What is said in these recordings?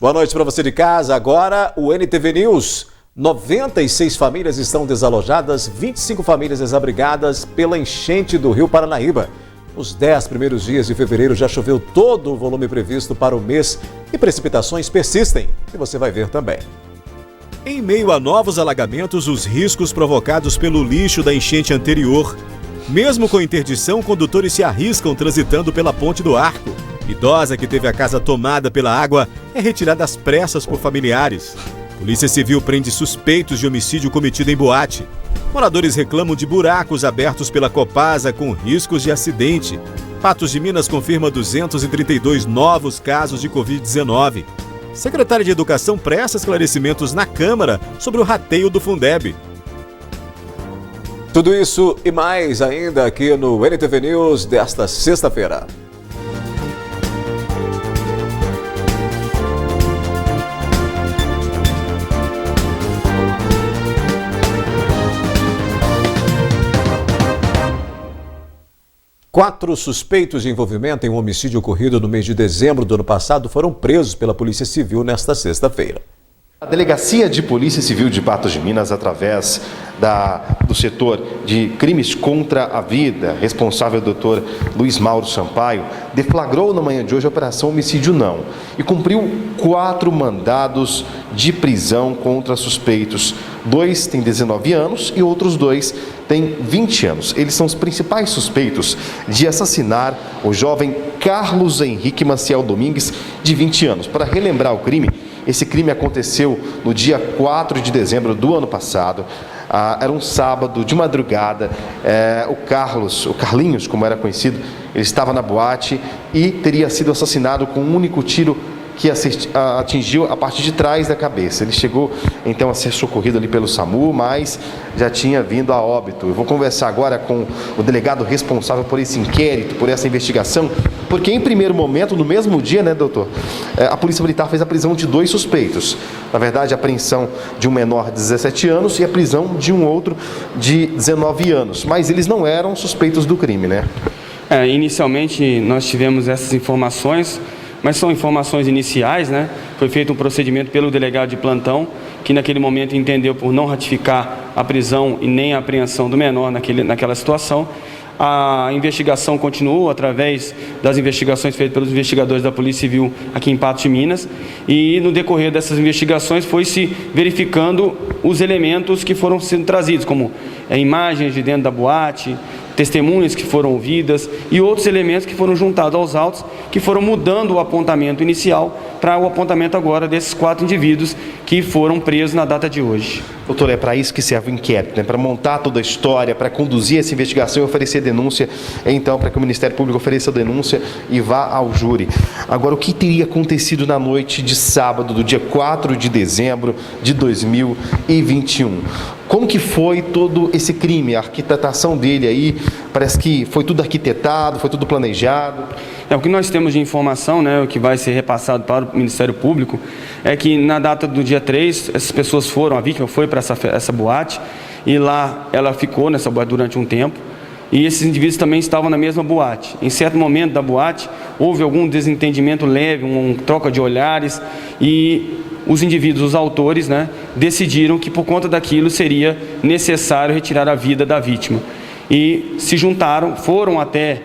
Boa noite para você de casa. Agora o NTV News. 96 famílias estão desalojadas, 25 famílias desabrigadas pela enchente do Rio Paranaíba. Nos 10 primeiros dias de fevereiro já choveu todo o volume previsto para o mês e precipitações persistem, que você vai ver também. Em meio a novos alagamentos, os riscos provocados pelo lixo da enchente anterior. Mesmo com interdição, condutores se arriscam transitando pela Ponte do Arco. Idosa que teve a casa tomada pela água é retirada às pressas por familiares. Polícia Civil prende suspeitos de homicídio cometido em boate. Moradores reclamam de buracos abertos pela Copasa com riscos de acidente. Patos de Minas confirma 232 novos casos de Covid-19. Secretária de Educação presta esclarecimentos na Câmara sobre o rateio do Fundeb. Tudo isso e mais ainda aqui no NTV News desta sexta-feira. Quatro suspeitos de envolvimento em um homicídio ocorrido no mês de dezembro do ano passado foram presos pela Polícia Civil nesta sexta-feira. A Delegacia de Polícia Civil de Patos de Minas, através do setor de crimes contra a vida, responsável Dr. Luiz Mauro Sampaio, deflagrou na manhã de hoje a Operação Homicídio Não e cumpriu 4 mandados de prisão contra suspeitos. 2 têm 19 anos e outros 2 têm 20 anos. Eles são os principais suspeitos de assassinar o jovem Carlos Henrique Maciel Domingues, de 20 anos. Para relembrar o crime, esse crime aconteceu no dia 4 de dezembro do ano passado. Era um sábado de madrugada. O Carlinhos, como era conhecido, ele estava na boate e teria sido assassinado com um único tiro que atingiu a parte de trás da cabeça. Ele chegou então a ser socorrido ali pelo SAMU, mas já tinha vindo a óbito. Eu vou conversar agora com o delegado responsável por esse inquérito, por essa investigação, porque em primeiro momento, no mesmo dia, né, doutor, a Polícia Militar fez a prisão de 2 suspeitos. Na verdade, a apreensão de um menor de 17 anos e a prisão de um outro de 19 anos. Mas eles não eram suspeitos do crime, né? Inicialmente, nós tivemos essas informações, mas são informações iniciais, né? Foi feito um procedimento pelo delegado de plantão, que naquele momento entendeu por não ratificar a prisão e nem a apreensão do menor naquela situação. A investigação continuou através das investigações feitas pelos investigadores da Polícia Civil aqui em Patos de Minas, e no decorrer dessas investigações foi-se verificando os elementos que foram sendo trazidos, como imagens de dentro da boate, testemunhas que foram ouvidas e outros elementos que foram juntados aos autos, que foram mudando o apontamento inicial para o apontamento agora desses 4 indivíduos que foram presos na data de hoje. Doutor, é para isso que serve o inquérito, né? Para montar toda a história, para conduzir essa investigação e oferecer denúncia, então para que o Ministério Público ofereça a denúncia e vá ao júri. Agora, o que teria acontecido na noite de sábado, do dia 4 de dezembro de 2021? Como que foi todo esse crime, a arquitetação dele aí? Parece que foi tudo arquitetado, foi tudo planejado. O que nós temos de informação, né, o que vai ser repassado para o Ministério Público, é que na data do dia 3, essas pessoas a vítima foi para essa boate, e lá ela ficou nessa boate durante um tempo, e esses indivíduos também estavam na mesma boate. Em certo momento da boate, houve algum desentendimento leve, uma troca de olhares, e os indivíduos, os autores, né, decidiram que por conta daquilo seria necessário retirar a vida da vítima. E se juntaram, foram até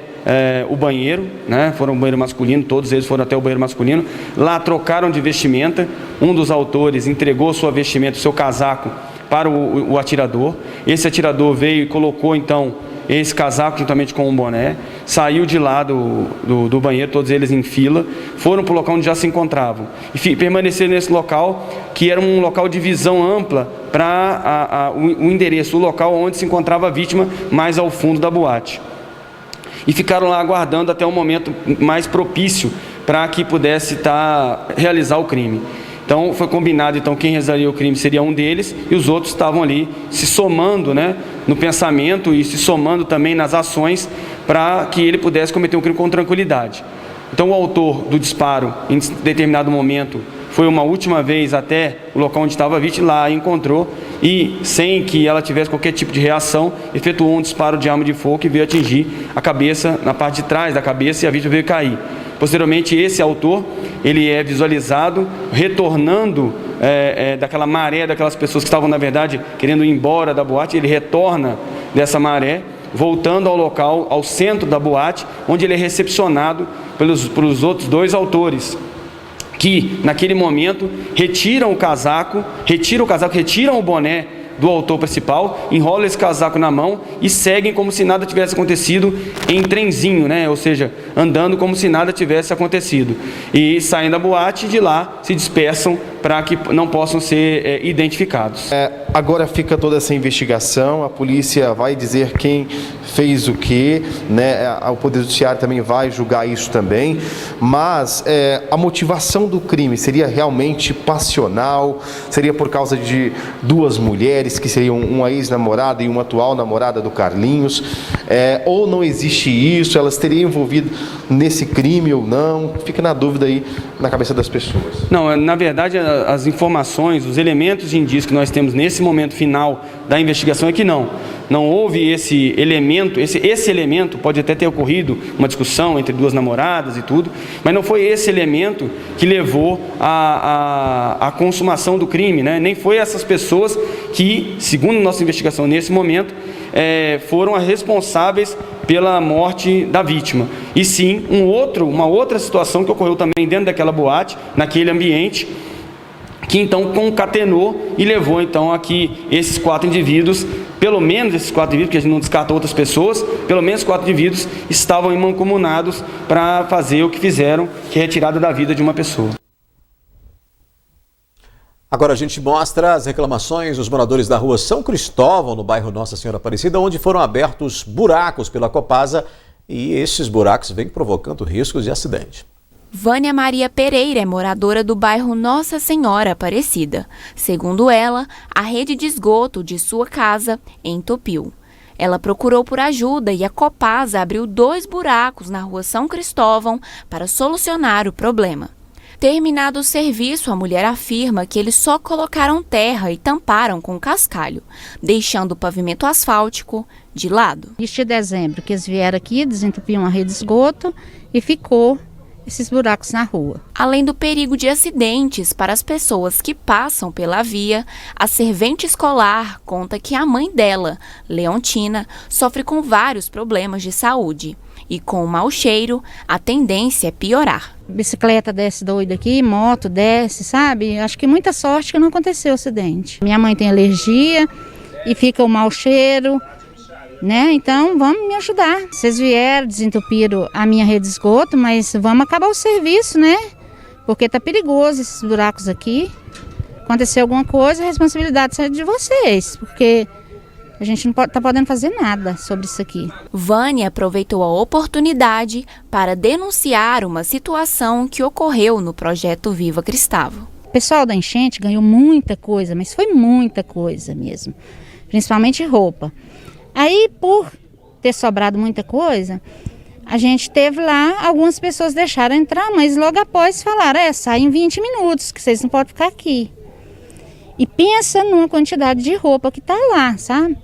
o banheiro, né, foram ao banheiro masculino, todos eles foram até o banheiro masculino, lá trocaram de vestimenta. Um dos autores entregou sua vestimenta, seu casaco, para o atirador. Esse atirador veio e colocou então esse casaco juntamente com um boné, saiu de lá do banheiro, todos eles em fila, foram para o local onde já se encontravam e permaneceram nesse local, que era um local de visão ampla para o endereço, o local onde se encontrava a vítima, mais ao fundo da boate. E ficaram lá aguardando até o momento mais propício para que pudesse realizar o crime. Então foi combinado, então quem realizaria o crime seria um deles, e os outros estavam ali se somando, né, no pensamento e se somando também nas ações para que ele pudesse cometer um crime com tranquilidade. Então o autor do disparo, em determinado momento, foi uma última vez até o local onde estava a vítima, lá encontrou, e sem que ela tivesse qualquer tipo de reação, efetuou um disparo de arma de fogo que veio atingir a cabeça, na parte de trás da cabeça, e a vítima veio cair. Posteriormente, esse autor, ele é visualizado retornando daquela maré, daquelas pessoas que estavam, na verdade, querendo ir embora da boate. Ele retorna dessa maré, voltando ao local, ao centro da boate, onde ele é recepcionado pelos outros dois autores, que naquele momento retiram o casaco, retiram o boné do autor principal, enrolam esse casaco na mão e seguem como se nada tivesse acontecido em trenzinho, né? Ou seja, andando como se nada tivesse acontecido. E saem da boate e de lá se dispersam para que não possam ser identificados. Agora fica toda essa investigação, a polícia vai dizer quem fez o quê, né? O Poder Judiciário também vai julgar isso também, mas a motivação do crime seria realmente passional, seria por causa de duas mulheres, que seriam uma ex-namorada e uma atual namorada do Carlinhos, ou não existe isso, elas teriam envolvido nesse crime ou não? Fica na dúvida aí na cabeça das pessoas. Não, na verdade, as informações, os elementos de indício que nós temos nesse momento final da investigação é que não houve esse elemento. Esse elemento pode até ter ocorrido uma discussão entre duas namoradas e tudo, mas não foi esse elemento que levou à consumação do crime, né? Nem foi essas pessoas que, segundo nossa investigação nesse momento, foram as responsáveis pela morte da vítima, e sim uma outra situação que ocorreu também dentro daquela boate, naquele ambiente, que então concatenou e levou então a que esses 4 indivíduos, pelo menos esses 4 indivíduos, porque a gente não descarta outras pessoas, pelo menos 4 indivíduos estavam mancomunados para fazer o que fizeram, que é a retirada da vida de uma pessoa. Agora a gente mostra as reclamações dos moradores da rua São Cristóvão, no bairro Nossa Senhora Aparecida, onde foram abertos buracos pela Copasa e esses buracos vêm provocando riscos de acidente. Vânia Maria Pereira é moradora do bairro Nossa Senhora Aparecida. Segundo ela, a rede de esgoto de sua casa entupiu. Ela procurou por ajuda e a Copasa abriu 2 buracos na rua São Cristóvão para solucionar o problema. Terminado o serviço, a mulher afirma que eles só colocaram terra e tamparam com cascalho, deixando o pavimento asfáltico de lado. Este dezembro que eles vieram aqui, desentupiam a rede de esgoto e ficou esses buracos na rua. Além do perigo de acidentes para as pessoas que passam pela via, a servente escolar conta que a mãe dela, Leontina, sofre com vários problemas de saúde. E com o mau cheiro, a tendência é piorar. Bicicleta desce doida aqui, moto desce, sabe? Acho que muita sorte que não aconteceu o acidente. Minha mãe tem alergia e fica o mau cheiro, né? Então vamos me ajudar. Vocês vieram, desentupiram a minha rede de esgoto, mas vamos acabar o serviço, né? Porque tá perigoso esses buracos aqui. Acontecer alguma coisa, a responsabilidade é de vocês, porque a gente não está podendo fazer nada sobre isso aqui. Vânia aproveitou a oportunidade para denunciar uma situação que ocorreu no projeto Viva Cristável. O pessoal da enchente ganhou muita coisa, mas foi muita coisa mesmo, principalmente roupa. Aí, por ter sobrado muita coisa, a gente teve lá, algumas pessoas deixaram entrar, mas logo após falaram, sai em 20 minutos, que vocês não podem ficar aqui. E pensa numa quantidade de roupa que está lá, sabe?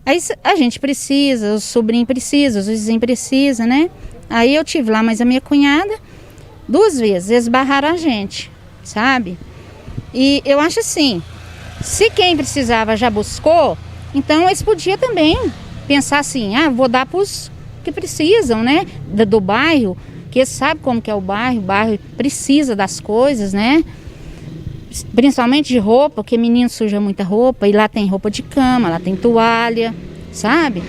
Aí a gente precisa, os sobrinhos precisam, os vizinhos precisam, né? Aí eu tive lá, mas a minha cunhada, 2 vezes, eles barraram a gente, sabe? E eu acho assim, se quem precisava já buscou, então eles podiam também pensar assim, vou dar para os que precisam, né? Do bairro, que eles sabem como que é o bairro precisa das coisas, né? Principalmente de roupa, porque menino suja muita roupa, e lá tem roupa de cama, lá tem toalha, sabe?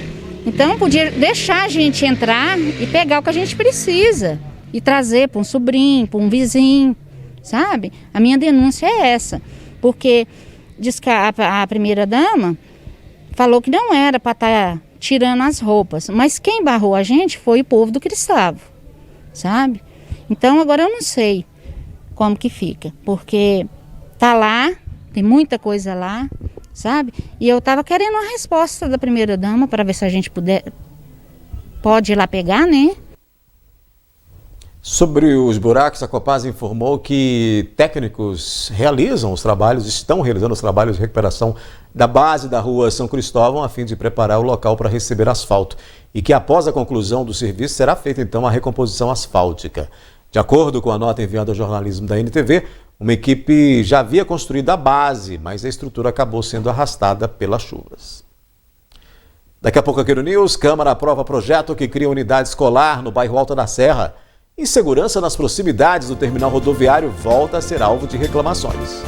Então podia deixar a gente entrar e pegar o que a gente precisa e trazer para um sobrinho, para um vizinho, sabe? A minha denúncia é essa, porque diz que a primeira-dama falou que não era para estar tirando as roupas, mas quem barrou a gente foi o povo do Cristável, sabe? Então agora eu não sei como que fica, porque tá lá, tem muita coisa lá, sabe? E eu tava querendo uma resposta da primeira-dama para ver se a gente pode ir lá pegar, né? Sobre os buracos, a Copasa informou que técnicos estão realizando os trabalhos de recuperação da base da rua São Cristóvão a fim de preparar o local para receber asfalto e que após a conclusão do serviço será feita então a recomposição asfáltica. De acordo com a nota enviada ao jornalismo da NTV, uma equipe já havia construído a base, mas a estrutura acabou sendo arrastada pelas chuvas. Daqui a pouco aqui no News, Câmara aprova projeto que cria unidade escolar no bairro Alta da Serra. Insegurança nas proximidades do terminal rodoviário volta a ser alvo de reclamações.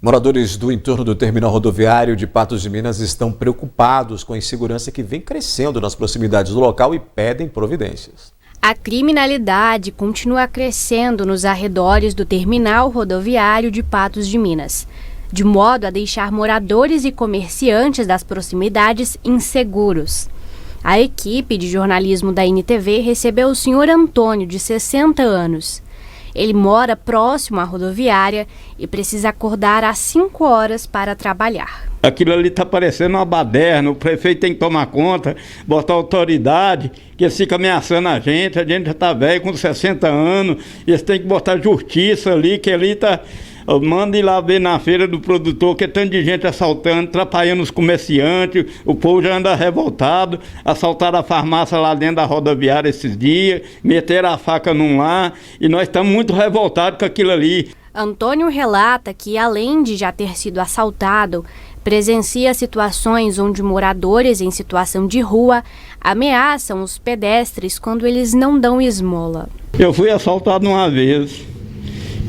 Moradores do entorno do terminal rodoviário de Patos de Minas estão preocupados com a insegurança que vem crescendo nas proximidades do local e pedem providências. A criminalidade continua crescendo nos arredores do terminal rodoviário de Patos de Minas, de modo a deixar moradores e comerciantes das proximidades inseguros. A equipe de jornalismo da NTV recebeu o senhor Antônio, de 60 anos. Ele mora próximo à rodoviária e precisa acordar às 5 horas para trabalhar. Aquilo ali está parecendo uma baderna, o prefeito tem que tomar conta, botar autoridade, que eles ficam ameaçando a gente já está velho, com 60 anos, eles têm que botar justiça ali, que ali está... Manda ir lá ver na feira do produtor, que é tanto de gente assaltando, atrapalhando os comerciantes, o povo já anda revoltado, assaltaram a farmácia lá dentro da rodoviária esses dias, meteram a faca num lá, e nós estamos muito revoltados com aquilo ali. Antônio relata que, além de já ter sido assaltado, presencia situações onde moradores em situação de rua ameaçam os pedestres quando eles não dão esmola. Eu fui assaltado uma vez.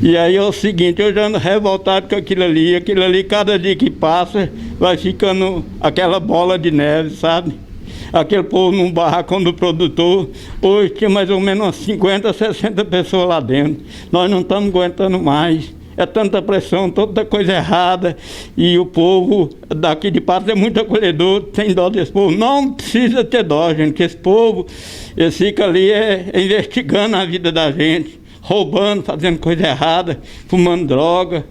E aí é o seguinte, eu já ando revoltado com aquilo ali, cada dia que passa vai ficando aquela bola de neve, sabe? Aquele povo num barracão do produtor, hoje tinha mais ou menos 50, 60 pessoas lá dentro. Nós não estamos aguentando mais, é tanta pressão, tanta coisa errada, e o povo daqui de Patos é muito acolhedor, tem dó desse povo. Não precisa ter dó, gente, que esse povo, eles ficam ali investigando a vida da gente, roubando, fazendo coisa errada, fumando droga.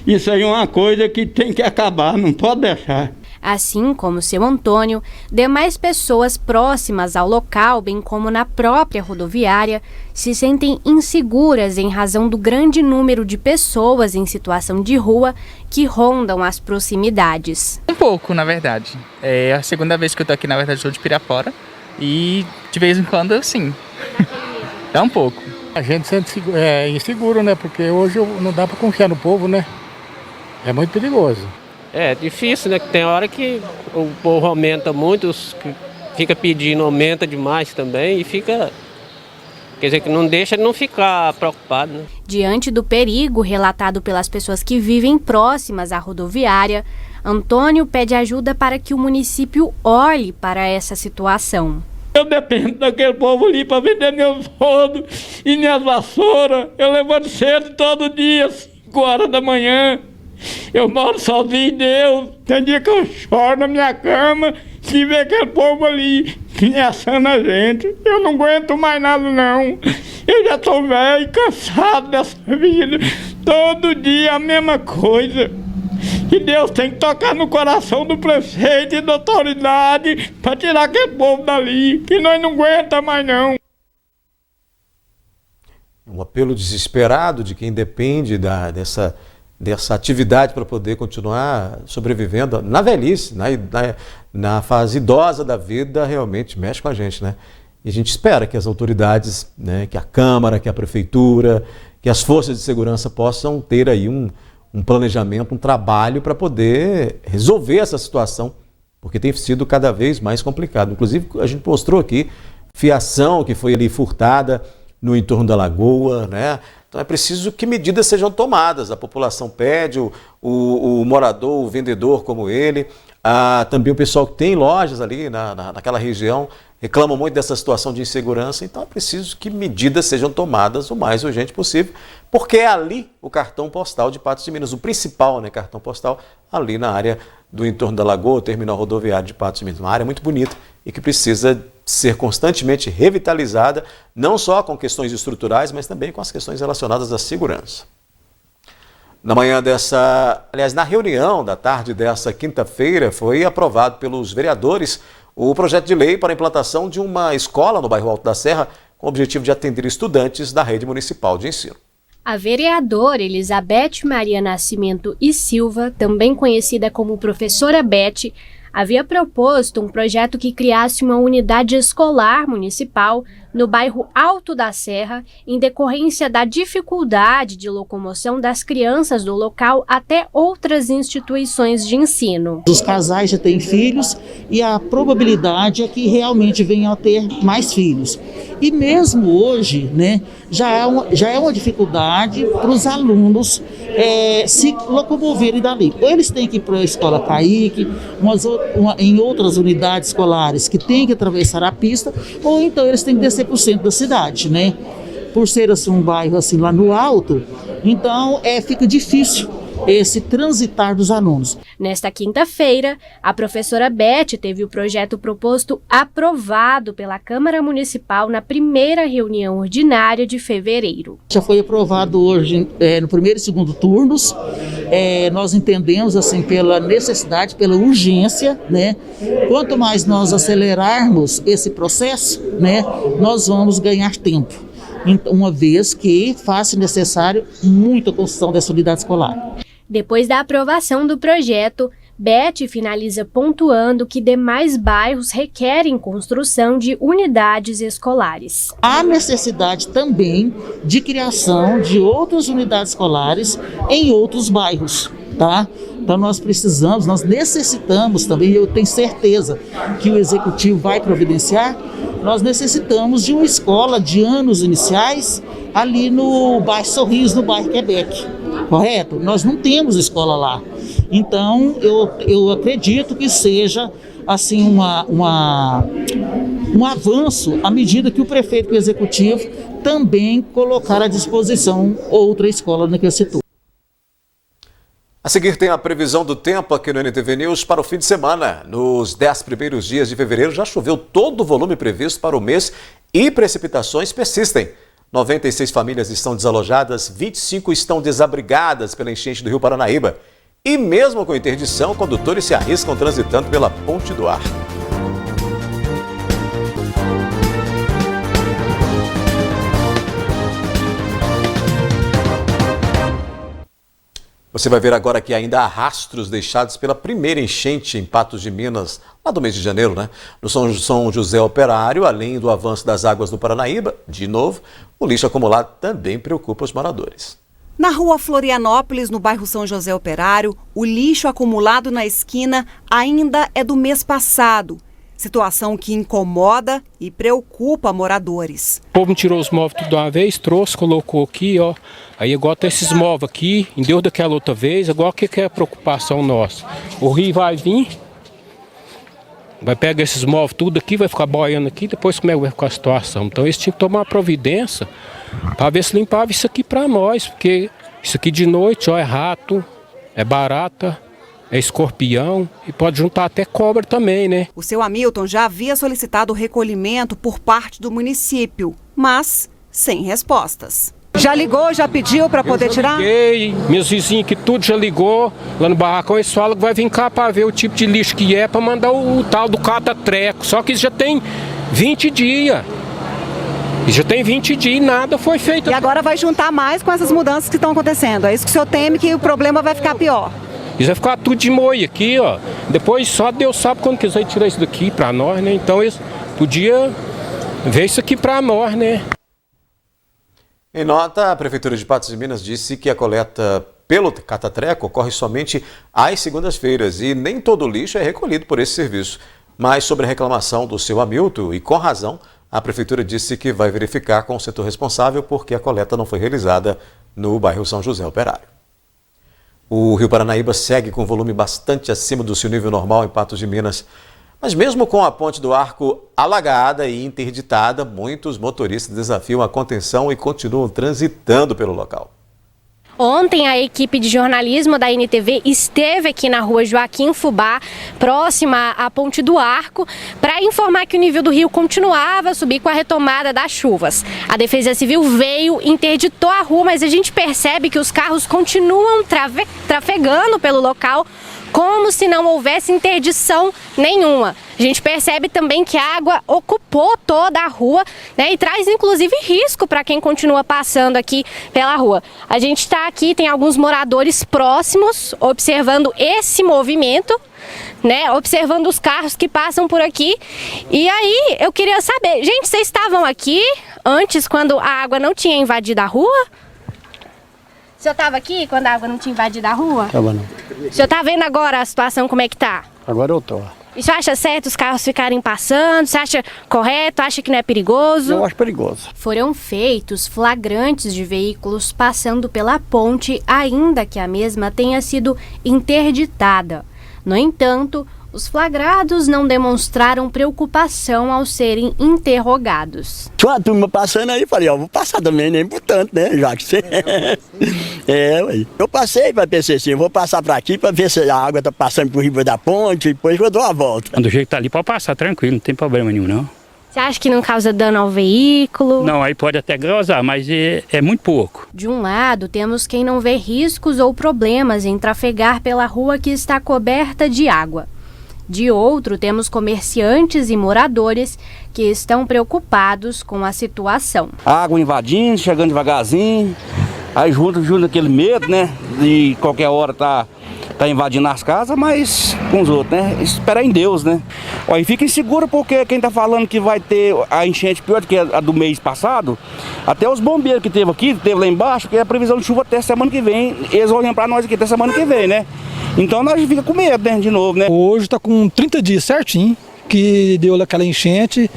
Isso aí é uma coisa que tem que acabar, não pode deixar. Assim como seu Antônio, demais pessoas próximas ao local, bem como na própria rodoviária, se sentem inseguras em razão do grande número de pessoas em situação de rua que rondam as proximidades. Um pouco, na verdade. É a segunda vez que eu tô aqui, na verdade, sou de Pirapora, e de vez em quando, sim. É um pouco. A gente sente inseguro, né? Porque hoje não dá para confiar no povo, né? É muito perigoso. É difícil, né? Tem hora que o povo aumenta muito, fica pedindo, aumenta demais também e fica... Quer dizer, que não deixa de não ficar preocupado, né? Diante do perigo relatado pelas pessoas que vivem próximas à rodoviária, Antônio pede ajuda para que o município olhe para essa situação. Eu dependo daquele povo ali para vender meus rodos e minhas vassouras. Eu levanto cedo todo dia, 5 horas da manhã. Eu moro sozinho, Deus. Tem dia que eu choro na minha cama se ver aquele povo ali ameaçando a gente. Eu não aguento mais nada, não. Eu já estou velho, cansado dessa vida. Todo dia a mesma coisa. Que Deus tem que tocar no coração do prefeito e da autoridade para tirar aquele povo dali, que nós não aguenta mais não. Um apelo desesperado de quem depende dessa atividade para poder continuar sobrevivendo na velhice, na fase idosa da vida, realmente mexe com a gente, né? E a gente espera que as autoridades, né, que a Câmara, que a Prefeitura, que as forças de segurança possam ter aí um planejamento, um trabalho para poder resolver essa situação, porque tem sido cada vez mais complicado. Inclusive, a gente mostrou aqui fiação que foi ali furtada no entorno da lagoa, né? Então é preciso que medidas sejam tomadas. A população pede, o morador, o vendedor como ele, também o pessoal que tem lojas ali naquela região, reclamam muito dessa situação de insegurança. Então é preciso que medidas sejam tomadas o mais urgente possível, porque é ali o cartão postal de Patos de Minas, o principal, né, cartão postal, ali na área do entorno da lagoa, o terminal rodoviário de Patos de Minas. Uma área muito bonita e que precisa ser constantemente revitalizada, não só com questões estruturais, mas também com as questões relacionadas à segurança. Na reunião da tarde dessa quinta-feira, foi aprovado pelos vereadores o projeto de lei para a implantação de uma escola no bairro Alto da Serra, com o objetivo de atender estudantes da rede municipal de ensino. A vereadora Elizabeth Maria Nascimento e Silva, também conhecida como professora Beth, havia proposto um projeto que criasse uma unidade escolar municipal no bairro Alto da Serra, em decorrência da dificuldade de locomoção das crianças do local até outras instituições de ensino. Os casais já têm filhos e a probabilidade é que realmente venham a ter mais filhos. E mesmo hoje, né, já é uma dificuldade para os alunos se locomoverem dali. Ou eles têm que ir para a escola Caíque, em outras unidades escolares que têm que atravessar a pista, ou então eles têm que descer para o centro da cidade, né? Por ser assim, um bairro assim lá no alto, então fica difícil esse transitar dos alunos. Nesta quinta-feira, a professora Beth teve o projeto proposto aprovado pela Câmara Municipal na primeira reunião ordinária de fevereiro. Já foi aprovado hoje no primeiro e segundo turnos. Nós entendemos assim pela necessidade, pela urgência, né? Quanto mais nós acelerarmos esse processo, né, nós vamos ganhar tempo. Uma vez que faz necessário muita construção dessa unidade escolar. Depois da aprovação do projeto, Beth finaliza pontuando que demais bairros requerem construção de unidades escolares. Há necessidade também de criação de outras unidades escolares em outros bairros, tá? Então nós necessitamos também, eu tenho certeza que o Executivo vai providenciar, nós necessitamos de uma escola de anos iniciais ali no bairro Sorriso, no bairro Quebec, correto? Nós não temos escola lá. Então eu acredito que seja assim um avanço à medida que o prefeito e o Executivo também colocar à disposição outra escola naquele setor. A seguir tem a previsão do tempo aqui no NTV News para o fim de semana. Nos 10 primeiros dias de fevereiro já choveu todo o volume previsto para o mês e precipitações persistem. 96 famílias estão desalojadas, 25 estão desabrigadas pela enchente do Rio Paranaíba. E mesmo com interdição, condutores se arriscam transitando pela Ponte do Arco. Você vai ver agora que ainda há rastros deixados pela primeira enchente em Patos de Minas, lá do mês de janeiro, né? No São José Operário, além do avanço das águas do Paranaíba, de novo, o lixo acumulado também preocupa os moradores. Na rua Florianópolis, no bairro São José Operário, o lixo acumulado na esquina ainda é do mês passado. Situação que incomoda e preocupa moradores. O povo tirou os móveis tudo de uma vez, trouxe, colocou aqui, ó. Aí agora tem esses móveis aqui, em Deus daquela outra vez, agora o que é a preocupação nossa? O rio vai vir, vai pegar esses móveis tudo aqui, vai ficar boiando aqui, depois como é que vai ficar a situação? Então eles tinham que tomar uma providência para ver se limpava isso aqui para nós, porque isso aqui de noite, ó, é rato, é barata, é escorpião e pode juntar até cobra também, né? O seu Hamilton já havia solicitado o recolhimento por parte do município, mas sem respostas. Já ligou, já pediu para poder tirar? Liguei, meus vizinhos que tudo já ligou, lá no barracão eles falam que vai vir cá para ver o tipo de lixo que é, para mandar o tal do cata-treco, só que isso já tem 20 dias. E já tem 20 dias e nada foi feito. E agora vai juntar mais com essas mudanças que estão acontecendo, é isso que o senhor teme, que o problema vai ficar pior? Isso vai ficar tudo de moia aqui, ó. Depois só Deus sabe quando quiser tirar isso daqui para nós, né? Então eles podiam ver isso aqui para nós, né? Em nota, a Prefeitura de Patos de Minas disse que a coleta pelo cata-treco ocorre somente às segundas-feiras e nem todo o lixo é recolhido por esse serviço. Mas sobre a reclamação do seu Hamilton, e com razão, a Prefeitura disse que vai verificar com o setor responsável porque a coleta não foi realizada no bairro São José Operário. O Rio Paranaíba segue com volume bastante acima do seu nível normal em Patos de Minas. Mas mesmo com a Ponte do Arco alagada e interditada, muitos motoristas desafiam a contenção e continuam transitando pelo local. Ontem, a equipe de jornalismo da NTV esteve aqui na rua Joaquim Fubá, próxima à Ponte do Arco, para informar que o nível do rio continuava a subir com a retomada das chuvas. A Defesa Civil veio, interditou a rua, mas a gente percebe que os carros continuam trafegando pelo local, como se não houvesse interdição nenhuma. A gente percebe também que a água ocupou toda a rua, né, e traz inclusive risco para quem continua passando aqui pela rua. A gente está aqui, tem alguns moradores próximos observando esse movimento, né, observando os carros que passam por aqui. E aí eu queria saber, gente, vocês estavam aqui antes quando a água não tinha invadido a rua? O senhor estava aqui quando a água não tinha invadido a rua? Tava não. O senhor está vendo agora a situação como é que tá? Agora eu tô. E você acha certo os carros ficarem passando? Você acha correto? Acha que não é perigoso? Eu acho perigoso. Foram feitos flagrantes de veículos passando pela ponte, ainda que a mesma tenha sido interditada. No entanto, os flagrados não demonstraram preocupação ao serem interrogados. Tinha uma turma passando aí, falei, ó, vou passar também, nem por tanto, né, já que você... ué. Eu passei para PCC, eu vou passar para aqui para ver se a água tá passando por riba da ponte, depois eu dou a volta. Do jeito que tá ali, pode passar tranquilo, não tem problema nenhum, não. Você acha que não causa dano ao veículo? Não, aí pode até causar, mas é muito pouco. De um lado, temos quem não vê riscos ou problemas em trafegar pela rua que está coberta de água. De outro, temos comerciantes e moradores que estão preocupados com a situação. A água invadindo, chegando devagarzinho, aí junto aquele medo, né, de qualquer hora tá invadindo as casas, mas com os outros, né, esperar em Deus, né. Ó, e fica inseguro porque quem tá falando que vai ter a enchente pior do que a do mês passado, até os bombeiros que teve lá embaixo, que é a previsão de chuva até semana que vem, eles vão lembrar nós aqui até semana que vem, né. Então nós fica com medo, né, de novo, né? Hoje está com 30 dias certinho que deu aquela enchente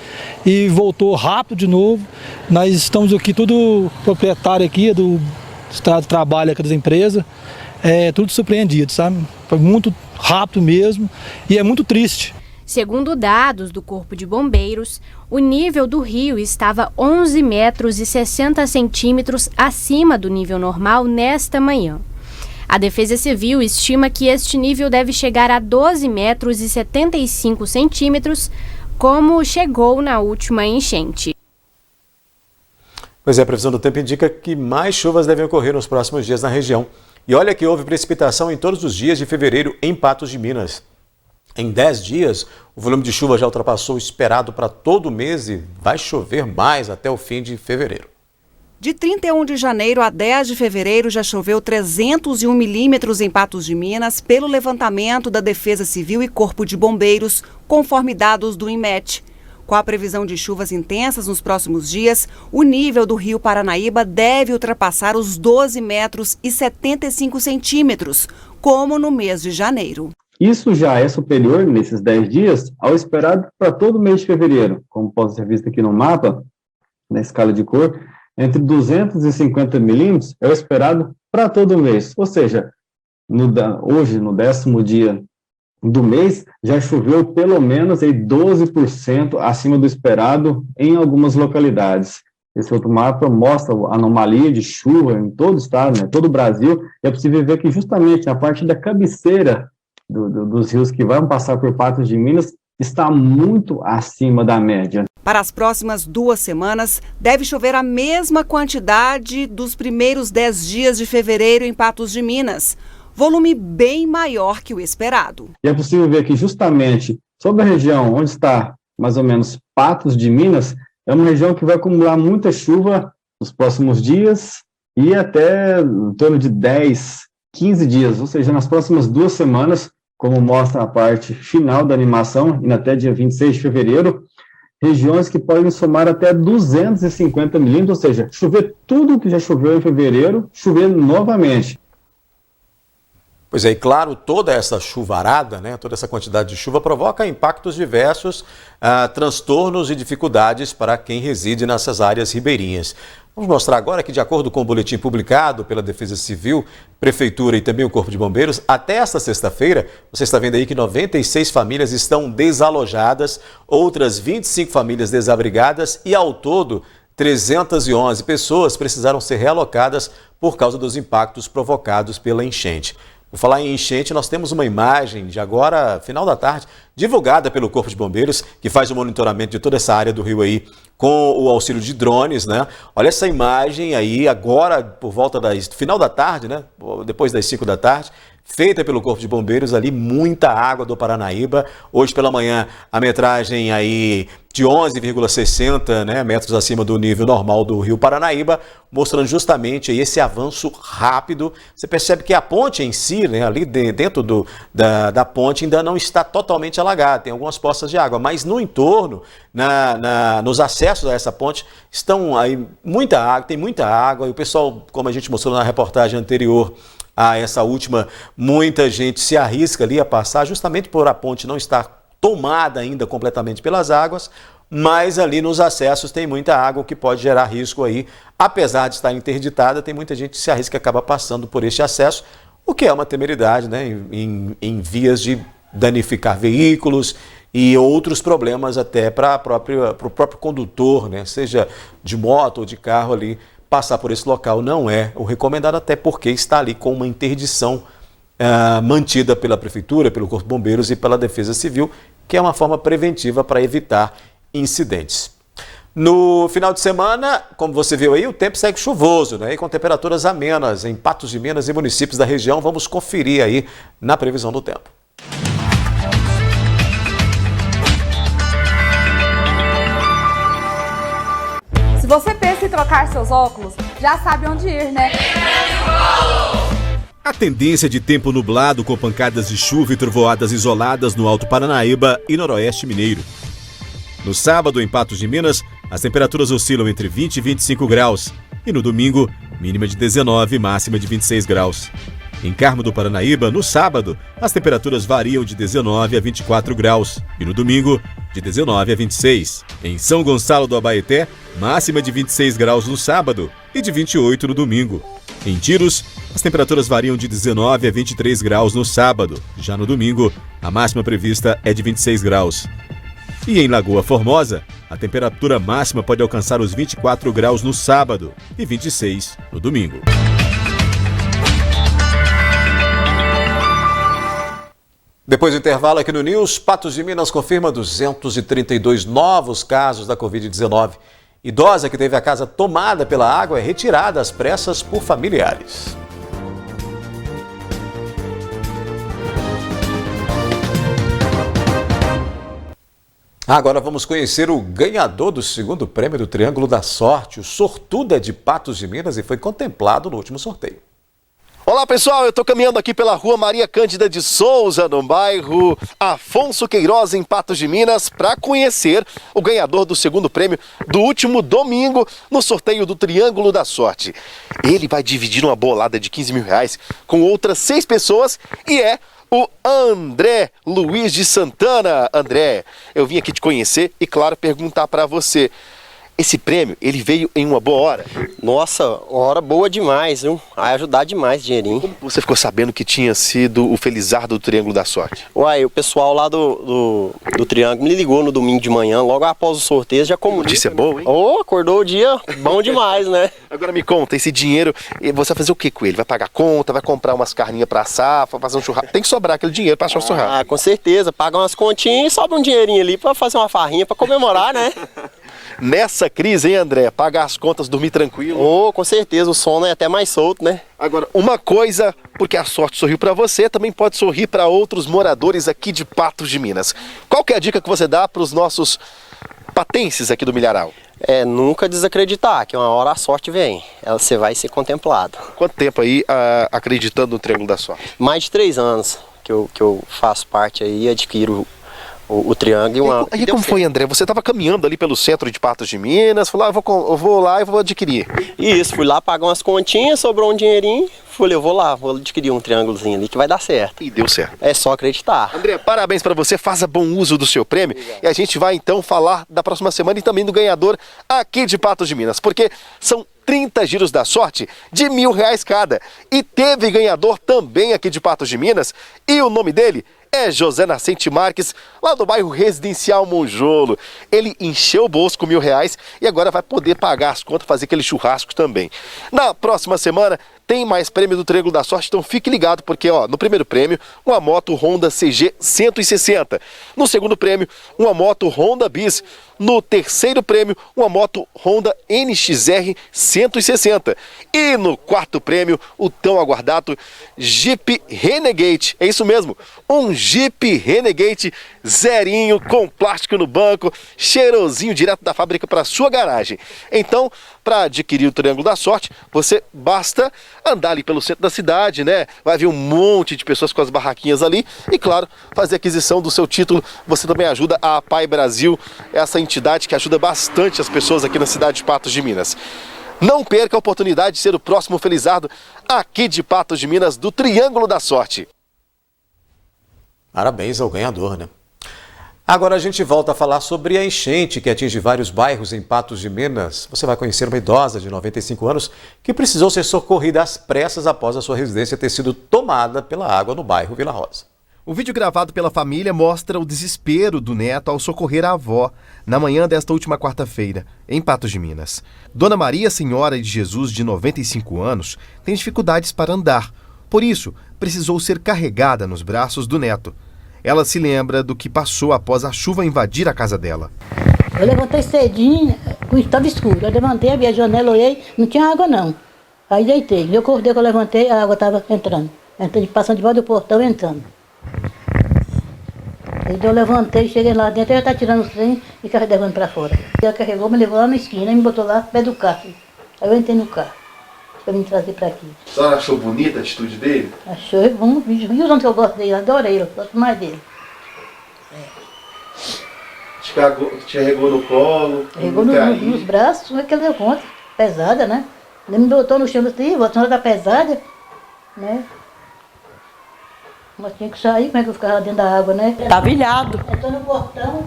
e voltou rápido de novo. Nós estamos aqui, tudo proprietário aqui do estrado de trabalho aqui das empresas, tudo surpreendido, sabe? Foi muito rápido mesmo e é muito triste. Segundo dados do Corpo de Bombeiros, o nível do rio estava 11 metros e 60 centímetros acima do nível normal nesta manhã. A Defesa Civil estima que este nível deve chegar a 12 metros e 75 centímetros, como chegou na última enchente. Pois é, a previsão do tempo indica que mais chuvas devem ocorrer nos próximos dias na região. E olha que houve precipitação em todos os dias de fevereiro em Patos de Minas. Em 10 dias, o volume de chuva já ultrapassou o esperado para todo o mês e vai chover mais até o fim de fevereiro. De 31 de janeiro a 10 de fevereiro já choveu 301 milímetros em Patos de Minas pelo levantamento da Defesa Civil e Corpo de Bombeiros, conforme dados do INMET. Com a previsão de chuvas intensas nos próximos dias, o nível do rio Paranaíba deve ultrapassar os 12 metros e 75 centímetros, como no mês de janeiro. Isso já é superior, nesses 10 dias, ao esperado para todo o mês de fevereiro, como pode ser visto aqui no mapa, na escala de cor. Entre 250 milímetros é o esperado para todo o mês. Ou seja, hoje, no 10º dia do mês, já choveu pelo menos 12% acima do esperado em algumas localidades. Esse outro mapa mostra a anomalia de chuva em todo o estado, né, todo o Brasil. E é possível ver que justamente na parte da cabeceira dos rios que vão passar por Patos de Minas está muito acima da média. Para as próximas 2 semanas, deve chover a mesma quantidade dos primeiros 10 dias de fevereiro em Patos de Minas. Volume bem maior que o esperado. E é possível ver que justamente sobre a região onde está mais ou menos Patos de Minas, é uma região que vai acumular muita chuva nos próximos dias e até em torno de 10, 15 dias, ou seja, nas próximas 2 semanas, como mostra a parte final da animação, e até dia 26 de fevereiro, regiões que podem somar até 250 milímetros, ou seja, chover tudo que já choveu em fevereiro, chover novamente. Pois é, e claro, toda essa chuvarada, né, toda essa quantidade de chuva provoca impactos diversos, transtornos e dificuldades para quem reside nessas áreas ribeirinhas. Vamos mostrar agora que, de acordo com o boletim publicado pela Defesa Civil, Prefeitura e também o Corpo de Bombeiros, até esta sexta-feira, você está vendo aí que 96 famílias estão desalojadas, outras 25 famílias desabrigadas e, ao todo, 311 pessoas precisaram ser realocadas por causa dos impactos provocados pela enchente. Por falar em enchente, nós temos uma imagem de agora, final da tarde, divulgada pelo Corpo de Bombeiros, que faz o monitoramento de toda essa área do rio aí, com o auxílio de drones, né? Olha essa imagem aí, agora, por volta do final da tarde, né? Depois das 5 da tarde, feita pelo Corpo de Bombeiros ali, muita água do Paranaíba. Hoje pela manhã a metragem aí de 11,60, né, metros acima do nível normal do Rio Paranaíba, mostrando justamente aí esse avanço rápido. Você percebe que a ponte em si, né, ali dentro da ponte ainda não está totalmente alagada, tem algumas poças de água, mas no entorno, nos acessos a essa ponte, estão aí muita água, tem muita água, e o pessoal, como a gente mostrou na reportagem anterior a essa última, muita gente se arrisca ali a passar, justamente por a ponte não estar tomada ainda completamente pelas águas, mas ali nos acessos tem muita água, o que pode gerar risco aí. Apesar de estar interditada, tem muita gente que se arrisca e acaba passando por este acesso, o que é uma temeridade, né, em vias de danificar veículos e outros problemas até para o próprio condutor, né, seja de moto ou de carro ali, passar por esse local não é o recomendado, até porque está ali com uma interdição mantida pela Prefeitura, pelo Corpo de Bombeiros e pela Defesa Civil, que é uma forma preventiva para evitar incidentes. No final de semana, como você viu aí, o tempo segue chuvoso, né? E com temperaturas amenas em Patos de Minas e municípios da região. Vamos conferir aí na previsão do tempo. Se você pensa em trocar seus óculos, já sabe onde ir, né? A tendência de tempo nublado com pancadas de chuva e trovoadas isoladas no Alto Paranaíba e Noroeste Mineiro. No sábado, em Patos de Minas, as temperaturas oscilam entre 20 e 25 graus. E no domingo, mínima de 19 e máxima de 26 graus. Em Carmo do Paranaíba, no sábado, as temperaturas variam de 19 a 24 graus. E no domingo, de 19 a 26. Em São Gonçalo do Abaeté, máxima de 26 graus no sábado e de 28 no domingo. Em Tiros, as temperaturas variam de 19 a 23 graus no sábado. Já no domingo, a máxima prevista é de 26 graus. E em Lagoa Formosa, a temperatura máxima pode alcançar os 24 graus no sábado e 26 no domingo. Depois do intervalo aqui no News, Patos de Minas confirma 232 novos casos da Covid-19. Idosa que teve a casa tomada pela água é retirada às pressas por familiares. Agora vamos conhecer o ganhador do segundo prêmio do Triângulo da Sorte. O sortudo é de Patos de Minas e foi contemplado no último sorteio. Olá pessoal, eu estou caminhando aqui pela rua Maria Cândida de Souza, no bairro Afonso Queiroz, em Patos de Minas, para conhecer o ganhador do segundo prêmio do último domingo no sorteio do Triângulo da Sorte. Ele vai dividir uma bolada de R$15 mil com outras 6 pessoas e é o André Luiz de Santana. André, eu vim aqui te conhecer e, claro, perguntar para você. Esse prêmio, ele veio em uma boa hora? Nossa, hora boa demais, viu? Vai ajudar demais, dinheirinho. Como você ficou sabendo que tinha sido o felizardo do Triângulo da Sorte? Uai, o pessoal lá do Triângulo me ligou no domingo de manhã, logo após o sorteio, já comunica. Notícia boa, hein? Ô, acordou o dia bom demais, né? Agora me conta, esse dinheiro, você vai fazer o que com ele? Vai pagar conta, vai comprar umas carninhas pra assar, vai fazer um churrasco? Tem que sobrar aquele dinheiro pra achar o churrasco. Ah, com certeza. Paga umas continhas e sobra um dinheirinho ali pra fazer uma farrinha pra comemorar, né? Nessa crise, hein, André? Pagar as contas, dormir tranquilo? Oh, com certeza, o sono é até mais solto, né? Agora, uma coisa, porque a sorte sorriu para você, também pode sorrir para outros moradores aqui de Patos de Minas. Qual que é a dica que você dá para os nossos patenses aqui do Milharal? É nunca desacreditar, que uma hora a sorte vem, você vai ser contemplado. Quanto tempo aí acreditando no Triângulo da Sorte? Mais de 3 anos que eu faço parte aí e adquiro o Triângulo. E como foi, André? Você estava caminhando ali pelo centro de Patos de Minas, falou, eu vou lá e vou adquirir. Isso, fui lá pagar umas continhas, sobrou um dinheirinho, falei, eu vou lá, vou adquirir um triângulozinho ali que vai dar certo. E deu certo. É só acreditar. André, parabéns para você, faça bom uso do seu prêmio. Obrigado. E a gente vai então falar da próxima semana e também do ganhador aqui de Patos de Minas, porque são 30 giros da sorte de R$1.000 cada. E teve ganhador também aqui de Patos de Minas, e o nome dele é José Nascente Marques, lá do bairro Residencial Monjolo. Ele encheu o bolso com R$1.000 e agora vai poder pagar as contas, fazer aquele churrasco também. Na próxima semana tem mais prêmio do Triângulo da Sorte, então fique ligado, porque no primeiro prêmio, uma moto Honda CG 160. No segundo prêmio, uma moto Honda Bis. No terceiro prêmio, uma moto Honda NXR 160. E no quarto prêmio, o tão aguardado Jeep Renegade. É isso mesmo, um Jeep Renegade zerinho, com plástico no banco, cheirosinho direto da fábrica para sua garagem. Então, para adquirir o Triângulo da Sorte, você basta andar ali pelo centro da cidade, né? Vai ver um monte de pessoas com as barraquinhas ali e, claro, fazer a aquisição do seu título. Você também ajuda a Pai Brasil, essa entidade que ajuda bastante as pessoas aqui na cidade de Patos de Minas. Não perca a oportunidade de ser o próximo felizardo aqui de Patos de Minas, do Triângulo da Sorte. Parabéns ao ganhador, né? Agora a gente volta a falar sobre a enchente que atinge vários bairros em Patos de Minas. Você vai conhecer uma idosa de 95 anos que precisou ser socorrida às pressas após a sua residência ter sido tomada pela água no bairro Vila Rosa. O vídeo gravado pela família mostra o desespero do neto ao socorrer a avó na manhã desta última quarta-feira, em Patos de Minas. Dona Maria Senhora de Jesus, de 95 anos, tem dificuldades para andar. Por isso, precisou ser carregada nos braços do neto. Ela se lembra do que passou após a chuva invadir a casa dela. Eu levantei cedinho, estava escuro. Eu levantei, abri a janela, olhei, não tinha água não. Aí deitei. Eu acordei, que eu levantei, a água estava entrando. Passando debaixo do portão, entrando. Aí eu levantei, cheguei lá dentro, ela estava tirando o trem e levando para fora. Ela carregou, me levou lá na esquina e me botou lá perto do carro. Aí eu entrei no carro, para me trazer para aqui. A senhora achou bonita a atitude dele? Achou bom, viu o tanto que eu gosto dele, adorei ele, gosto mais dele. Te carregou no colo? Carregou nos braços, como é que ele deu conta? Pesada, né? Ele me botou no chão, eu disse, a senhora tá pesada, né? Mas tinha que sair, como é que eu ficava dentro da água, né? Tava ilhado. Entrou no portão,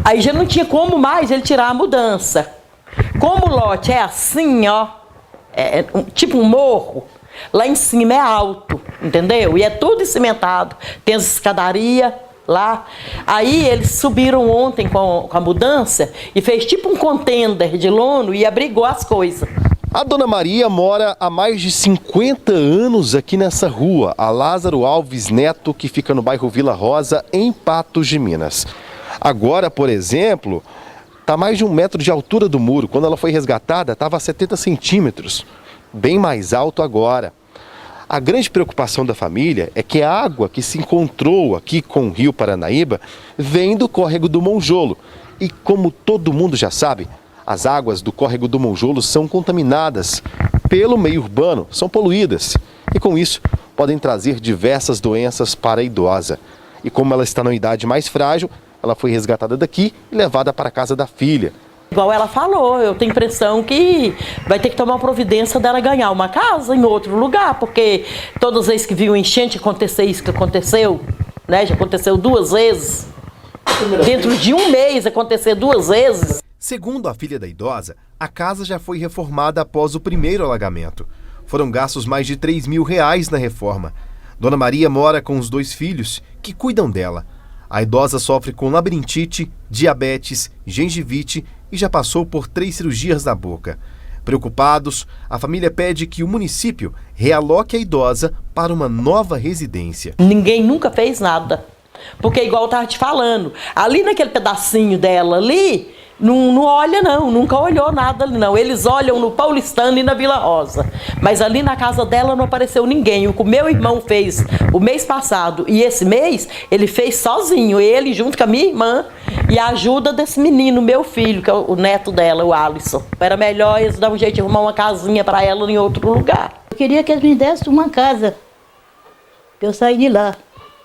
aí já não tinha como mais ele tirar a mudança. Como o lote é assim, ó, tipo um morro, lá em cima é alto, entendeu? E é tudo cimentado, tem as escadarias lá. Aí eles subiram ontem com a mudança e fez tipo um contender de lona e abrigou as coisas. A Dona Maria mora há mais de 50 anos aqui nessa rua, a Lázaro Alves Neto, que fica no bairro Vila Rosa, em Patos de Minas. Agora, por exemplo, está mais de 1 metro de altura do muro. Quando ela foi resgatada, estava a 70 centímetros, bem mais alto agora. A grande preocupação da família é que a água que se encontrou aqui com o Rio Paranaíba vem do córrego do Monjolo. E como todo mundo já sabe, as águas do córrego do Monjolo são contaminadas pelo meio urbano, são poluídas. E com isso, podem trazer diversas doenças para a idosa. E como ela está na idade mais frágil, ela foi resgatada daqui e levada para a casa da filha. Igual ela falou, eu tenho impressão que vai ter que tomar uma providência dela ganhar uma casa em outro lugar, porque todas as vezes que viu enchente acontecer isso que aconteceu, né? Já aconteceu 2 vezes. Dentro de 1 mês acontecer 2 vezes. Segundo a filha da idosa, a casa já foi reformada após o primeiro alagamento. Foram gastos mais de R$3.000 na reforma. Dona Maria mora com os 2 filhos, que cuidam dela. A idosa sofre com labirintite, diabetes, gengivite e já passou por 3 cirurgias na boca. Preocupados, a família pede que o município realoque a idosa para uma nova residência. Ninguém nunca fez nada, porque igual eu estava te falando, ali naquele pedacinho dela ali, não olha não, nunca olhou nada ali não. Eles olham no Paulistano e na Vila Rosa, mas ali na casa dela não apareceu ninguém. O que o meu irmão fez o mês passado e esse mês, ele fez sozinho, ele junto com a minha irmã e a ajuda desse menino, meu filho, que é o neto dela, o Alisson. Era melhor eles dar um jeito de arrumar uma casinha para ela em outro lugar. Eu queria que eles me dessem uma casa, pra eu sair de lá,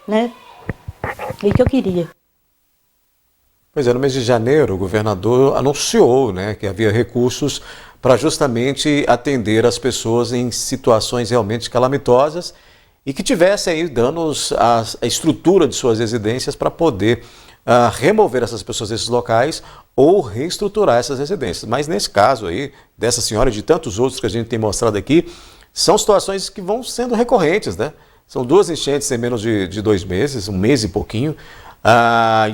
né? É isso que eu queria. Pois é, no mês de janeiro, o governador anunciou, né, que havia recursos para justamente atender as pessoas em situações realmente calamitosas e que tivessem aí danos à estrutura de suas residências para poder remover essas pessoas desses locais ou reestruturar essas residências. Mas nesse caso aí, dessa senhora e de tantos outros que a gente tem mostrado aqui, são situações que vão sendo recorrentes, né? São 2 enchentes em menos de 2 meses, 1 mês e pouquinho.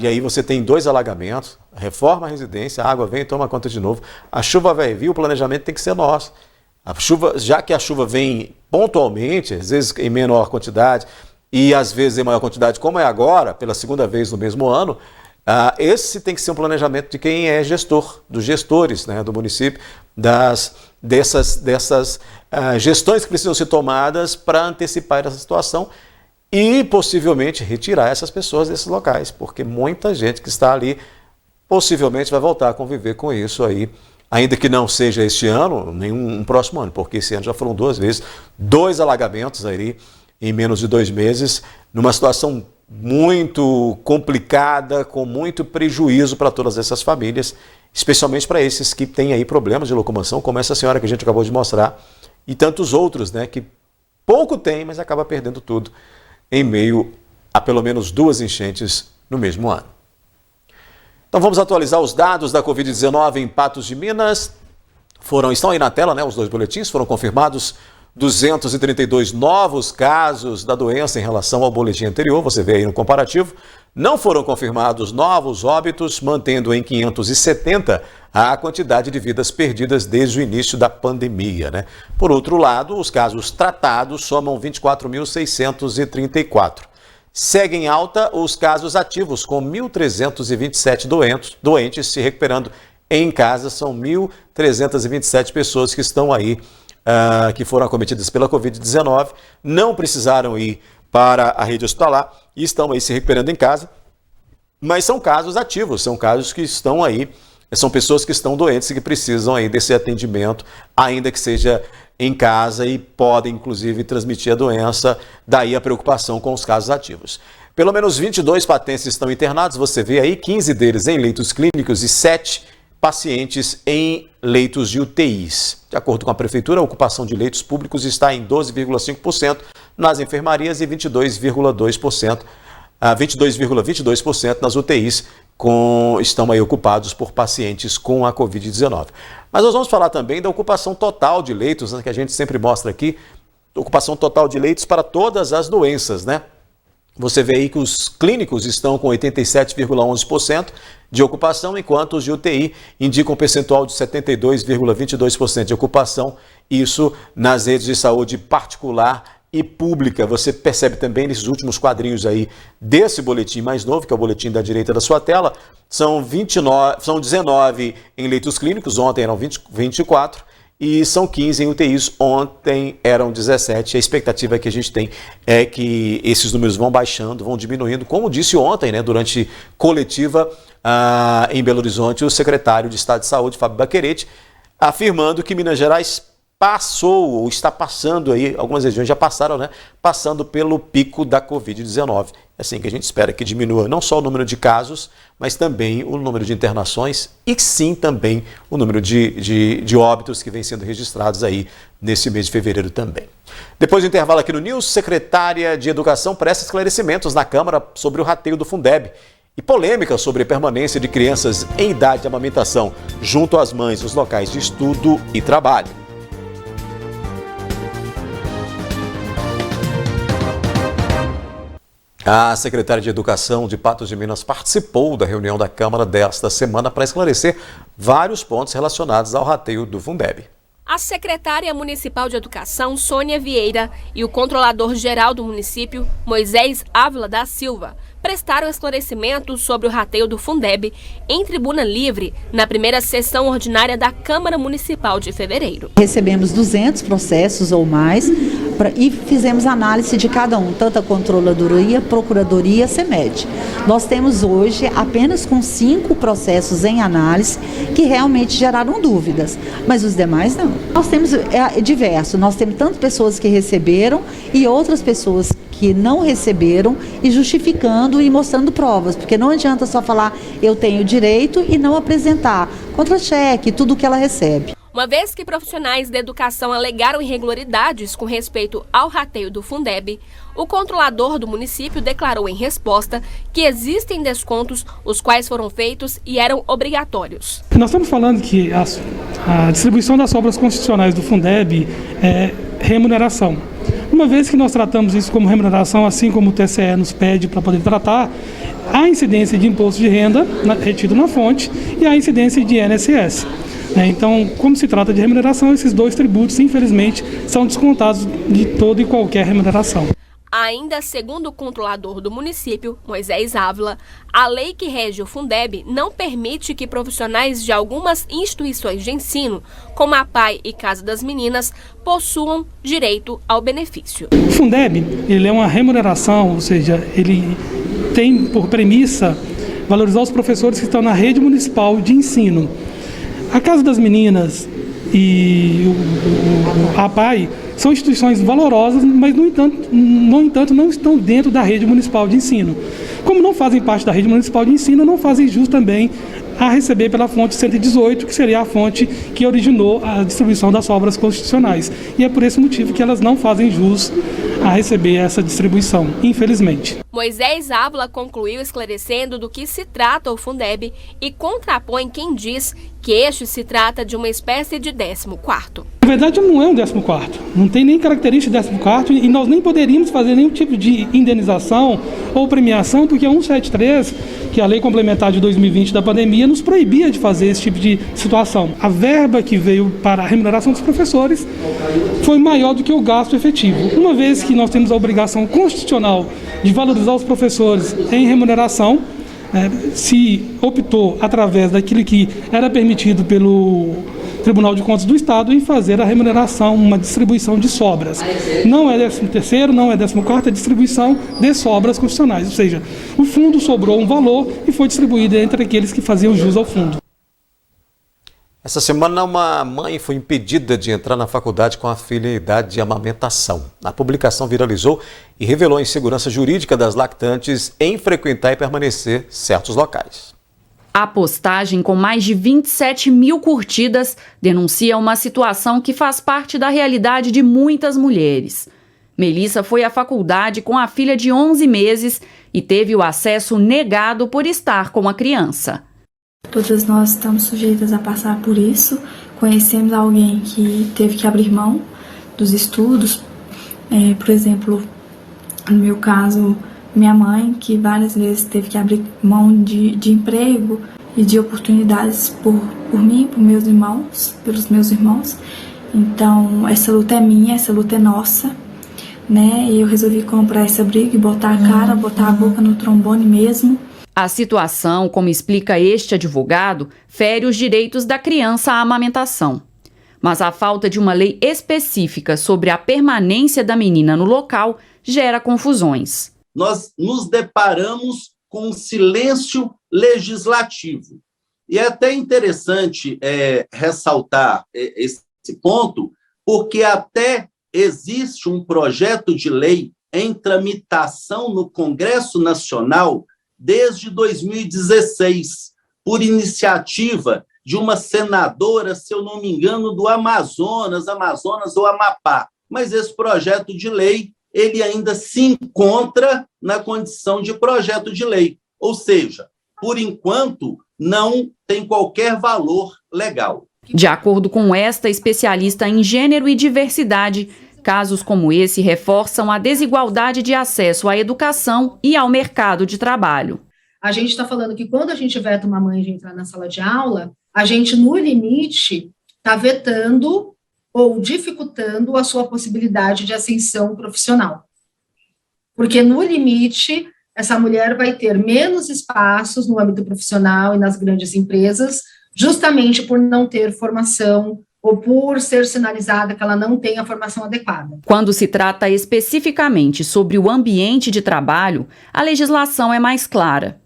E aí você tem 2 alagamentos, reforma a residência, a água vem e toma conta de novo. A chuva vai vir, o planejamento tem que ser nosso. Já que a chuva vem pontualmente, às vezes em menor quantidade e às vezes em maior quantidade, como é agora, pela segunda vez no mesmo ano, esse tem que ser um planejamento de quem é gestor, dos gestores, né, do município, dessas gestões que precisam ser tomadas para antecipar essa situação e possivelmente retirar essas pessoas desses locais, porque muita gente que está ali possivelmente vai voltar a conviver com isso aí, ainda que não seja este ano, nem um próximo ano, porque esse ano já foram 2 vezes, 2 alagamentos aí em menos de 2 meses, numa situação muito complicada, com muito prejuízo para todas essas famílias, especialmente para esses que têm aí problemas de locomoção, como essa senhora que a gente acabou de mostrar, e tantos outros, né, que pouco tem, mas acaba perdendo tudo em meio a pelo menos 2 enchentes no mesmo ano. Então vamos atualizar os dados da Covid-19 em Patos de Minas. Estão aí na tela, né, os 2 boletins, foram confirmados 232 novos casos da doença em relação ao boletim anterior, você vê aí no comparativo. Não foram confirmados novos óbitos, mantendo em 570 a quantidade de vidas perdidas desde o início da pandemia, né? Por outro lado, os casos tratados somam 24.634. Seguem em alta os casos ativos, com 1.327 doentes se recuperando em casa. São 1.327 pessoas que estão aí, que foram acometidas pela Covid-19, não precisaram ir para a rede hospitalar e estão aí se recuperando em casa, mas são casos ativos, são casos que estão aí, são pessoas que estão doentes e que precisam aí desse atendimento, ainda que seja em casa, e podem inclusive transmitir a doença, daí a preocupação com os casos ativos. Pelo menos 22 patenses estão internados, você vê aí 15 deles em leitos clínicos e 7 pacientes em leitos de UTIs. De acordo com a Prefeitura, a ocupação de leitos públicos está em 12,5% nas enfermarias e 22,22% nas UTIs estão aí ocupados por pacientes com a Covid-19. Mas nós vamos falar também da ocupação total de leitos, né, que a gente sempre mostra aqui, ocupação total de leitos para todas as doenças, né? Você vê aí que os clínicos estão com 87,11% de ocupação, enquanto os de UTI indicam um percentual de 72,22% de ocupação, isso nas redes de saúde particular e pública. Você percebe também nesses últimos quadrinhos aí desse boletim mais novo, que é o boletim da direita da sua tela, são 19 em leitos clínicos, ontem eram 24, e são 15 em UTIs, ontem eram 17. A expectativa que a gente tem é que esses números vão baixando, vão diminuindo. Como disse ontem, né, durante coletiva em Belo Horizonte, o secretário de Estado de Saúde, Fábio Baquerete, afirmando que Minas Gerais passou, ou está passando aí, algumas regiões já passaram, né, passando pelo pico da Covid-19. É assim que a gente espera que diminua não só o número de casos, mas também o número de internações e sim também o número de óbitos que vem sendo registrados aí nesse mês de fevereiro também. Depois do intervalo aqui no News, secretária de Educação presta esclarecimentos na Câmara sobre o rateio do Fundeb e polêmica sobre a permanência de crianças em idade de amamentação junto às mães nos locais de estudo e trabalho. A secretária de Educação de Patos de Minas participou da reunião da Câmara desta semana para esclarecer vários pontos relacionados ao rateio do Fundeb. A secretária municipal de Educação, Sônia Vieira, e o controlador-geral do município, Moisés Ávila da Silva, prestaram esclarecimentos sobre o rateio do Fundeb em tribuna livre na primeira sessão ordinária da Câmara Municipal de fevereiro. Recebemos 200 processos ou mais e fizemos análise de cada um, tanto a Controladoria, Procuradoria, CEMED. Nós temos hoje apenas com 5 processos em análise que realmente geraram dúvidas, mas os demais não. Nós temos diverso, nós temos tanto pessoas que receberam e outras pessoas que não receberam e justificando e mostrando provas, porque não adianta só falar eu tenho direito e não apresentar contra-cheque, tudo que ela recebe. Uma vez que profissionais da educação alegaram irregularidades com respeito ao rateio do Fundeb, o controlador do município declarou em resposta que existem descontos, os quais foram feitos e eram obrigatórios. Nós estamos falando que a distribuição das obras constitucionais do Fundeb é remuneração. Uma vez que nós tratamos isso como remuneração, assim como o TCE nos pede para poder tratar, há incidência de imposto de renda retido na fonte e há incidência de INSS. Então, como se trata de remuneração, esses dois tributos, infelizmente, são descontados de toda e qualquer remuneração. Ainda segundo o controlador do município, Moisés Ávila, a lei que rege o Fundeb não permite que profissionais de algumas instituições de ensino, como a PAI e Casa das Meninas, possuam direito ao benefício. O Fundeb, ele é uma remuneração, ou seja, ele tem por premissa valorizar os professores que estão na rede municipal de ensino. A Casa das Meninas e a PAI são instituições valorosas, mas, no entanto, não estão dentro da rede municipal de ensino. Como não fazem parte da rede municipal de ensino, não fazem jus também a receber pela fonte 118, que seria a fonte que originou a distribuição das obras constitucionais. E é por esse motivo que elas não fazem jus a receber essa distribuição, infelizmente. Moisés Ávila concluiu esclarecendo do que se trata o Fundeb e contrapõe quem diz que este se trata de uma espécie de 14º. Na verdade, não é um 14º, não tem nem característica de 14º e nós nem poderíamos fazer nenhum tipo de indenização ou premiação, porque a 173, que é a lei complementar de 2020 da pandemia, nos proibia de fazer esse tipo de situação. A verba que veio para a remuneração dos professores foi maior do que o gasto efetivo. Uma vez que nós temos a obrigação constitucional de valorizar os professores em remuneração, se optou, através daquilo que era permitido pelo Tribunal de Contas do Estado, em fazer a remuneração, uma distribuição de sobras. Não é 13º, não é 14º, é distribuição de sobras constitucionais, ou seja, o fundo sobrou um valor e foi distribuído entre aqueles que faziam jus ao fundo. Essa semana, uma mãe foi impedida de entrar na faculdade com a filha em idade de amamentação. A publicação viralizou e revelou a insegurança jurídica das lactantes em frequentar e permanecer certos locais. A postagem, com mais de 27 mil curtidas, denuncia uma situação que faz parte da realidade de muitas mulheres. Melissa foi à faculdade com a filha de 11 meses e teve o acesso negado por estar com a criança. Todas nós estamos sujeitas a passar por isso. Conhecemos alguém que teve que abrir mão dos estudos. Por exemplo, no meu caso, minha mãe, que várias vezes teve que abrir mão de emprego e de oportunidades por mim, por meus irmãos, pelos meus irmãos. Então, essa luta é minha, essa luta é nossa, né? E eu resolvi comprar essa briga e botar a cara, botar a boca no trombone mesmo. A situação, como explica este advogado, fere os direitos da criança à amamentação. Mas a falta de uma lei específica sobre a permanência da menina no local gera confusões. Nós nos deparamos com um silêncio legislativo. E é até interessante ressaltar esse ponto, porque até existe um projeto de lei em tramitação no Congresso Nacional desde 2016, por iniciativa de uma senadora, se eu não me engano, do Amazonas ou Amapá. Mas esse projeto de lei, ele ainda se encontra na condição de projeto de lei. Ou seja, por enquanto, não tem qualquer valor legal. De acordo com esta especialista em gênero e diversidade, casos como esse reforçam a desigualdade de acesso à educação e ao mercado de trabalho. A gente está falando que quando a gente veta uma mãe de entrar na sala de aula, a gente, no limite, está vetando ou dificultando a sua possibilidade de ascensão profissional. Porque, no limite, essa mulher vai ter menos espaços no âmbito profissional e nas grandes empresas, justamente por não ter formação ou por ser sinalizada que ela não tem a formação adequada. Quando se trata especificamente sobre o ambiente de trabalho, a legislação é mais clara.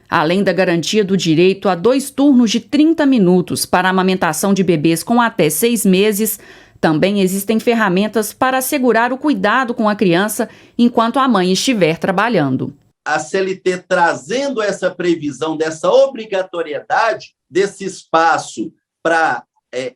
Além da garantia do direito a 2 turnos de 30 minutos para a amamentação de bebês com até 6 meses, também existem ferramentas para assegurar o cuidado com a criança enquanto a mãe estiver trabalhando. A CLT trazendo essa previsão dessa obrigatoriedade desse espaço para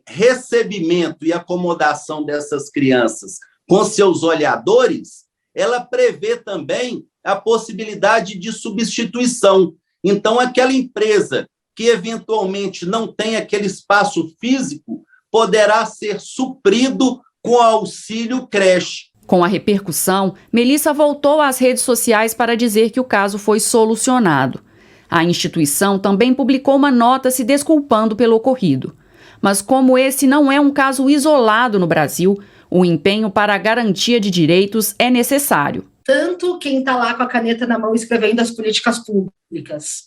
recebimento e acomodação dessas crianças com seus olhadores, ela prevê também a possibilidade de substituição. Então, aquela empresa que eventualmente não tem aquele espaço físico poderá ser suprido com auxílio creche. Com a repercussão, Melissa voltou às redes sociais para dizer que o caso foi solucionado. A instituição também publicou uma nota se desculpando pelo ocorrido. Mas como esse não é um caso isolado no Brasil, o empenho para a garantia de direitos é necessário. Tanto quem está lá com a caneta na mão escrevendo as políticas públicas,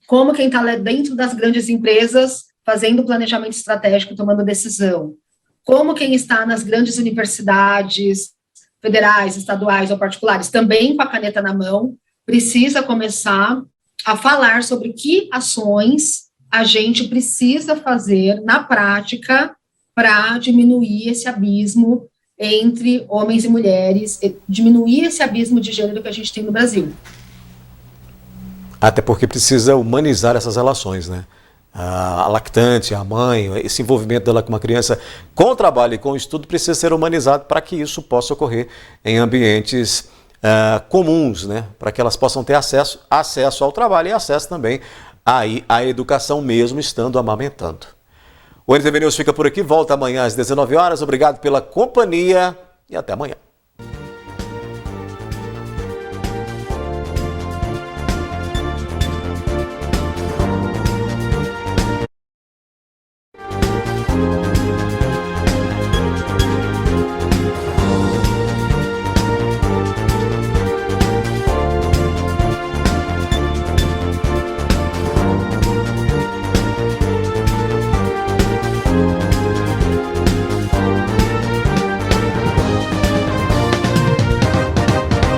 como quem está lá dentro das grandes empresas fazendo planejamento estratégico, tomando decisão, como quem está nas grandes universidades federais, estaduais ou particulares, também com a caneta na mão, precisa começar a falar sobre que ações a gente precisa fazer na prática para diminuir esse abismo entre homens e mulheres, diminuir esse abismo de gênero que a gente tem no Brasil. Até porque precisa humanizar essas relações, né? A lactante, a mãe, esse envolvimento dela com uma criança com o trabalho e com o estudo precisa ser humanizado para que isso possa ocorrer em ambientes comuns, né? Para que elas possam ter acesso ao trabalho e acesso também à educação mesmo estando amamentando. O NTV News fica por aqui, volta amanhã às 19 horas. Obrigado pela companhia e até amanhã.